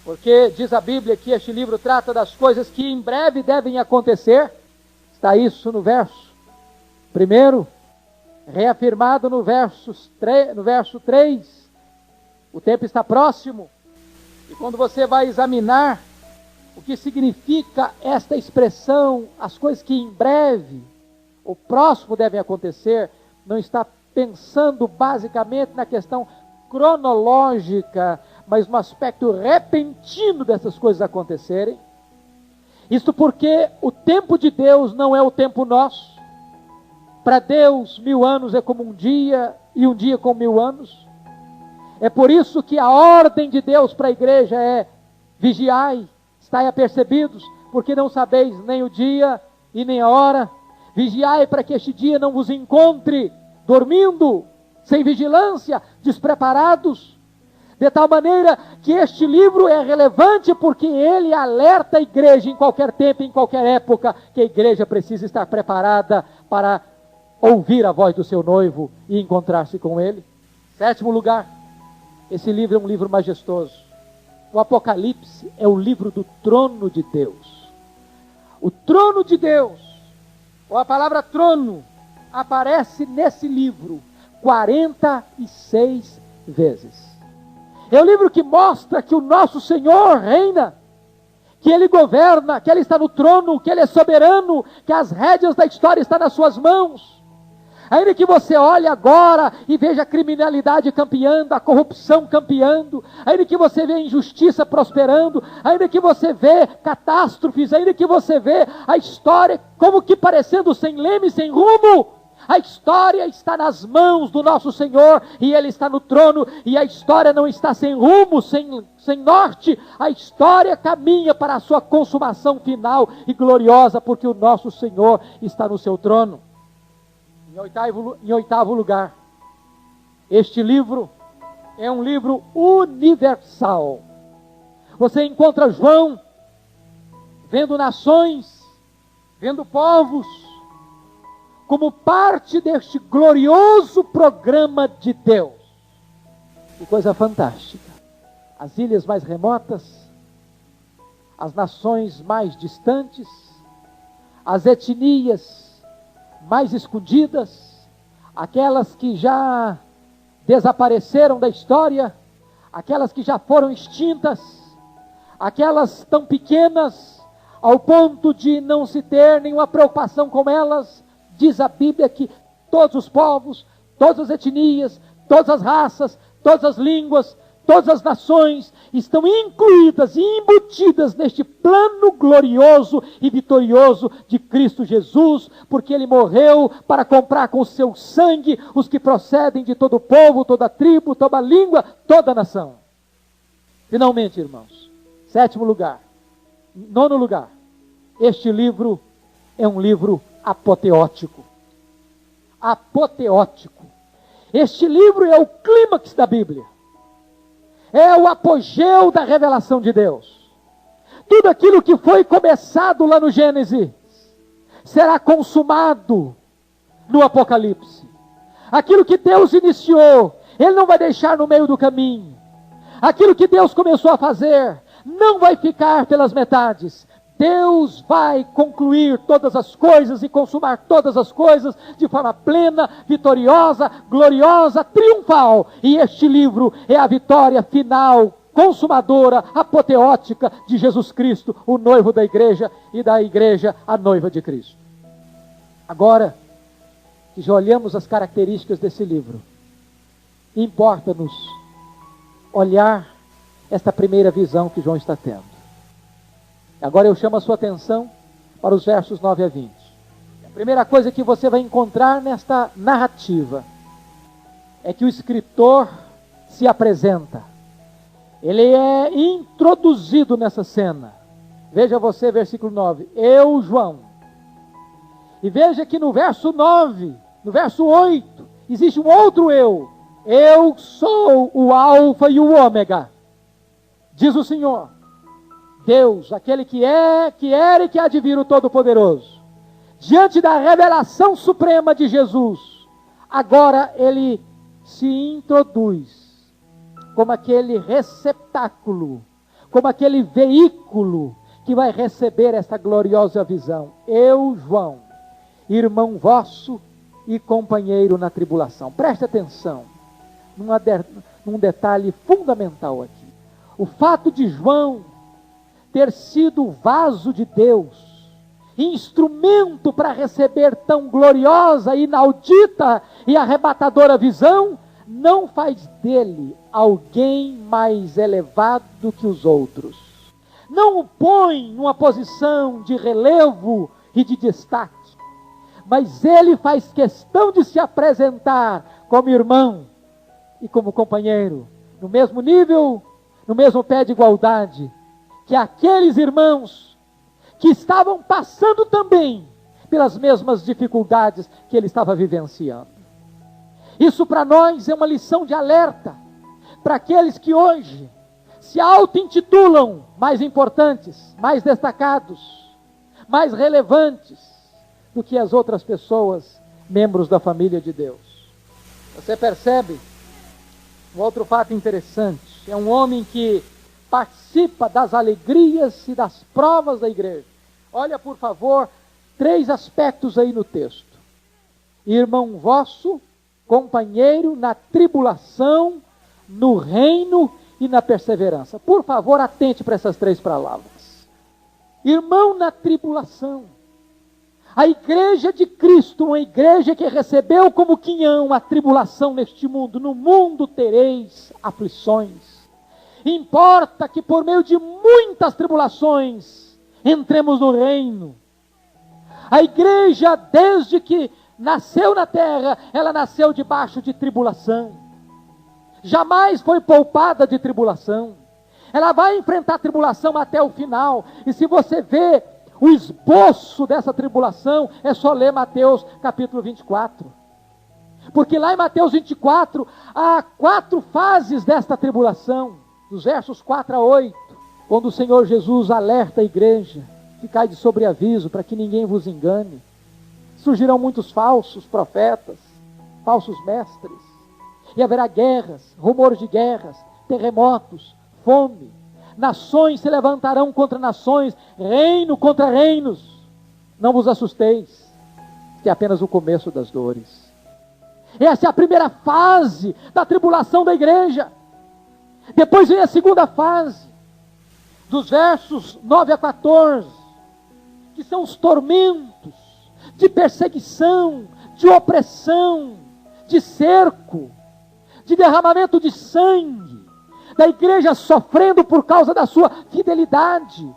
Porque diz a Bíblia que este livro trata das coisas que em breve devem acontecer. Está isso no verso 1, reafirmado no verso 3. O tempo está próximo. E quando você vai examinar o que significa esta expressão, as coisas que em breve, ou próximo devem acontecer, não está pensando basicamente na questão cronológica, mas no aspecto repentino dessas coisas acontecerem. Isto porque o tempo de Deus não é o tempo nosso. Para Deus, 1000 anos é como um dia, e um dia como 1000 anos. É por isso que a ordem de Deus para a igreja é: vigiai, estai apercebidos, porque não sabeis nem o dia e nem a hora. Vigiai para que este dia não vos encontre dormindo, sem vigilância, despreparados. De tal maneira que este livro é relevante porque ele alerta a igreja em qualquer tempo, em qualquer época, que a igreja precisa estar preparada para ouvir a voz do seu noivo e encontrar-se com ele. 7º lugar, esse livro é um livro majestoso. O Apocalipse é o livro do trono de Deus. O trono de Deus, ou a palavra trono, aparece nesse livro 46 vezes. É o livro que mostra que o nosso Senhor reina, que Ele governa, que Ele está no trono, que Ele é soberano, que as rédeas da história estão nas suas mãos. Ainda que você olhe agora e veja a criminalidade campeando, a corrupção campeando, ainda que você vê a injustiça prosperando, ainda que você vê catástrofes, ainda que você vê a história como que parecendo sem leme, sem rumo, a história está nas mãos do nosso Senhor e Ele está no trono, e a história não está sem rumo, sem norte. A história caminha para a sua consumação final e gloriosa, porque o nosso Senhor está no seu trono. Em oitavo lugar, este livro é um livro universal. Você encontra João vendo nações, vendo povos, como parte deste glorioso programa de Deus. Que coisa fantástica! As ilhas mais remotas, as nações mais distantes, as etnias mais escondidas, aquelas que já desapareceram da história, aquelas que já foram extintas, aquelas tão pequenas ao ponto de não se ter nenhuma preocupação com elas. Diz a Bíblia que todos os povos, todas as etnias, todas as raças, todas as línguas, todas as nações estão incluídas e embutidas neste plano glorioso e vitorioso de Cristo Jesus, porque Ele morreu para comprar com o seu sangue os que procedem de todo povo, toda tribo, toda língua, toda nação. Finalmente, irmãos, 7º lugar, 9º lugar, este livro é um livro apoteótico. Apoteótico. Este livro é o clímax da Bíblia. É o apogeu da revelação de Deus. Tudo aquilo que foi começado lá no Gênesis será consumado no Apocalipse. Aquilo que Deus iniciou, Ele não vai deixar no meio do caminho. Aquilo que Deus começou a fazer não vai ficar pelas metades. Deus vai concluir todas as coisas e consumar todas as coisas de forma plena, vitoriosa, gloriosa, triunfal. E este livro é a vitória final, consumadora, apoteótica de Jesus Cristo, o noivo da igreja, e da igreja a noiva de Cristo. Agora que já olhamos as características desse livro, importa-nos olhar esta primeira visão que João está tendo. Agora eu chamo a sua atenção para os versos 9 a 20. A primeira coisa que você vai encontrar nesta narrativa é que o escritor se apresenta. Ele é introduzido nessa cena. Veja você, versículo 9. Eu, João. E veja que no verso 9, no verso 8, existe um outro eu. Eu sou o alfa e o ômega, diz o Senhor. Deus, aquele que é, que era e que há de vir, o Todo-Poderoso. Diante da revelação suprema de Jesus, agora Ele se introduz como aquele receptáculo, como aquele veículo que vai receber essa gloriosa visão. Eu, João, irmão vosso e companheiro na tribulação. Preste atenção num detalhe fundamental aqui. O fato de João ter sido vaso de Deus, instrumento para receber tão gloriosa, inaudita e arrebatadora visão, não faz dele alguém mais elevado que os outros. Não o põe numa posição de relevo e de destaque, mas ele faz questão de se apresentar como irmão e como companheiro, no mesmo nível, no mesmo pé de igualdade, que aqueles irmãos que estavam passando também pelas mesmas dificuldades que ele estava vivenciando. Isso para nós é uma lição de alerta, para aqueles que hoje se auto-intitulam mais importantes, mais destacados, mais relevantes do que as outras pessoas, membros da família de Deus. Você percebe um outro fato interessante, é um homem que participa das alegrias e das provas da igreja. Olha, por favor, 3 aspectos aí no texto. Irmão vosso, companheiro na tribulação, no reino e na perseverança. Por favor, atente para essas 3 palavras. Irmão na tribulação. A igreja de Cristo, uma igreja que recebeu como quinhão a tribulação neste mundo. No mundo tereis aflições. Importa que por meio de muitas tribulações entremos no reino. A igreja, desde que nasceu na terra, ela nasceu debaixo de tribulação. Jamais foi poupada de tribulação. Ela vai enfrentar tribulação até o final. E se você vê o esboço dessa tribulação, é só ler Mateus capítulo 24. Porque lá em Mateus 24, há 4 fases desta tribulação. Dos versos 4 a 8, quando o Senhor Jesus alerta a igreja, ficai de sobreaviso para que ninguém vos engane. Surgirão muitos falsos profetas, falsos mestres, e haverá guerras, rumores de guerras, terremotos, fome. Nações se levantarão contra nações, reino contra reinos. Não vos assusteis, que é apenas o começo das dores. Essa é a primeira fase da tribulação da igreja. Depois vem a segunda fase, dos versos 9 a 14, que são os tormentos de perseguição, de opressão, de cerco, de derramamento de sangue, da igreja sofrendo por causa da sua fidelidade,